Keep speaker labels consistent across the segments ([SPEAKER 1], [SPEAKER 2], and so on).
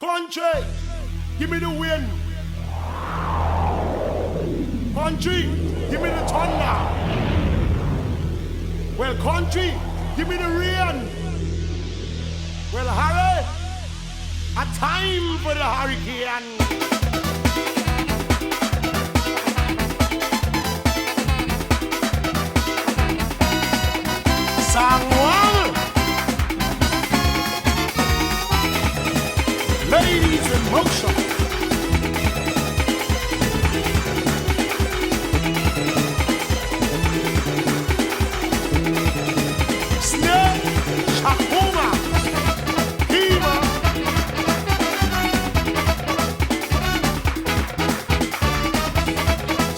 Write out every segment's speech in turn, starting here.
[SPEAKER 1] Country, give me the wind. Country, give me the thunder. Well, country, give me the rain. Well, Harry, a time for the hurricane. Song one. Ladies in motion. Snare, Shakuma, Kiva.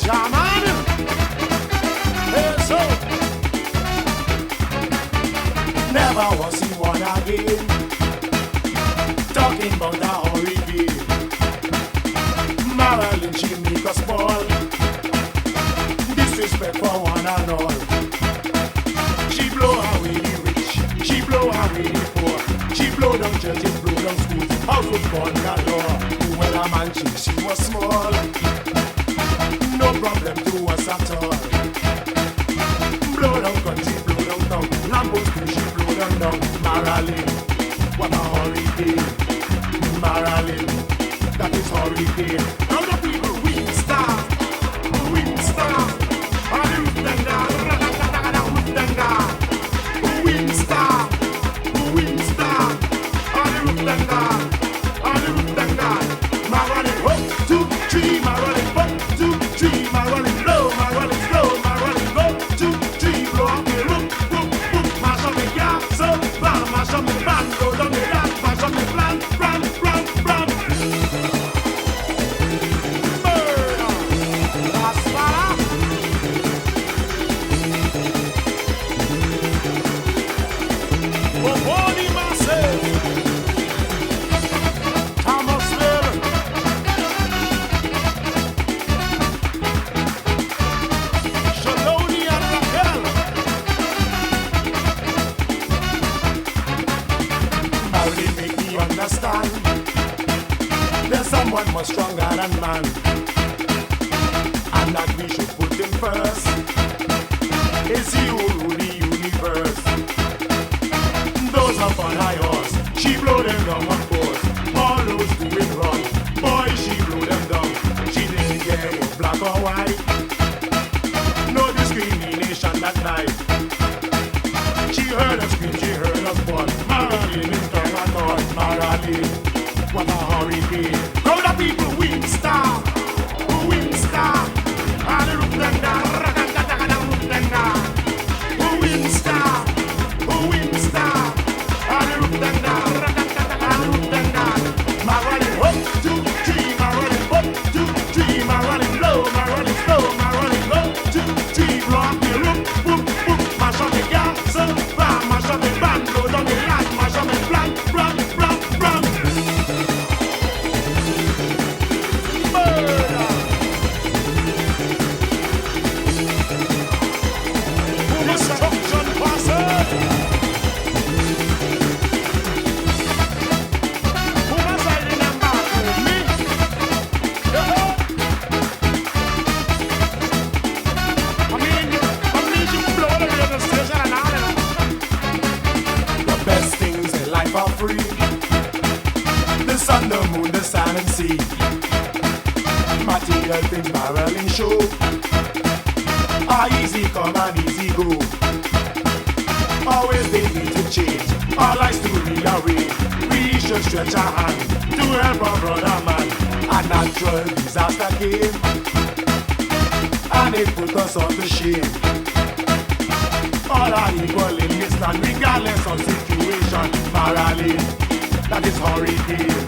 [SPEAKER 1] Jaman, hey so. Never was he one again. Talking about the hurricane. Marilyn, she make us fall. Disrespect for one and all. She blow away the rich, she blow away the poor. She blow down churches, blow down schools. House was born galore. Well, a man she was small. No problem to us at all. Blow down country, blow down town. Lambos she blow down down. Marilyn, what a hurricane. Marilyn, that is hurricane. Now the people win star, win star. Arutanga, ratatanga, arutanga. Win star, arutanga, arutanga. Marilyn, 1, 2, 3, Marilyn, 1, 2, 3, Marilyn, blow, Marilyn, slow, Marilyn, 1, 2, 3, blow up the roof, boom, boom. Mash up the gas, so bam, mash up the band, go down the rat, mash up the plan, run. Understand, there's someone more stronger than man, and that we should put him first. It's he who rule the universe. Those up on high horse, she blow them down of course. All those do it wrong, boy she blow them down. She didn't care if black or white, no discrimination that night. She heard us scream, she heard us fall. Marilyn is strong at all. Marilyn, what a hurricane. Now the people win star, win star. And the roof them down, ratatanga, roof them down. Win star, and the roof them down, ratatanga, roof them down. Marilyn, 1, 2, 3, Marilyn, 1, 2, 3, Marilyn, low, Marilyn, slow, Marilyn, 1, 2, 3, blow up the roof, boom, boom, mash up the gas, so bam, mash up the band, blow down the light, mash up the plan, run. For free, the sun, the moon, the sand and sea. Material things Marilyn show are easy come and easy go. Always they need to change, our lives to rearrange. We should stretch our hand to help our brother man. A natural disaster came and it put us on to shame. All are equal in this land regardless of situation. Marilyn, that is hurricane.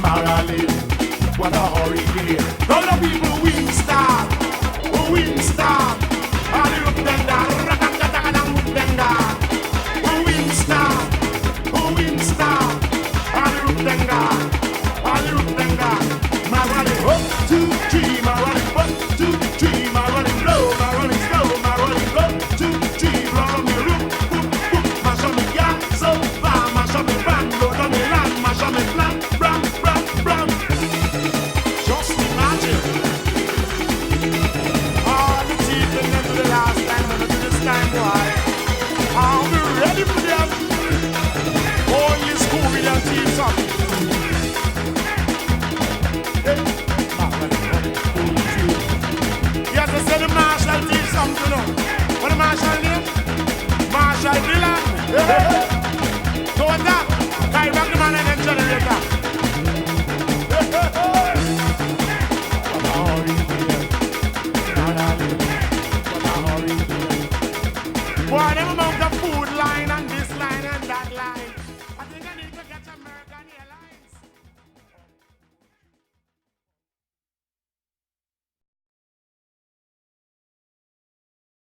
[SPEAKER 1] Marilyn, what a hurricane. All the people win star, win star. All the roof them down, ratatanga, roof them down. Win star, all the roof them down, all the roof them down. Marilyn, 1, 2, 3, Marilyn, 1, 2, 3, Marilyn, low, Marilyn, slow, Marilyn, 1, 2, 3, blow on the roof, boom, boom, mash on the gas, so far, mash on the band, blow on the land, mash on the plan, So what's that? Kai back the man and then generator. Boy, never mind.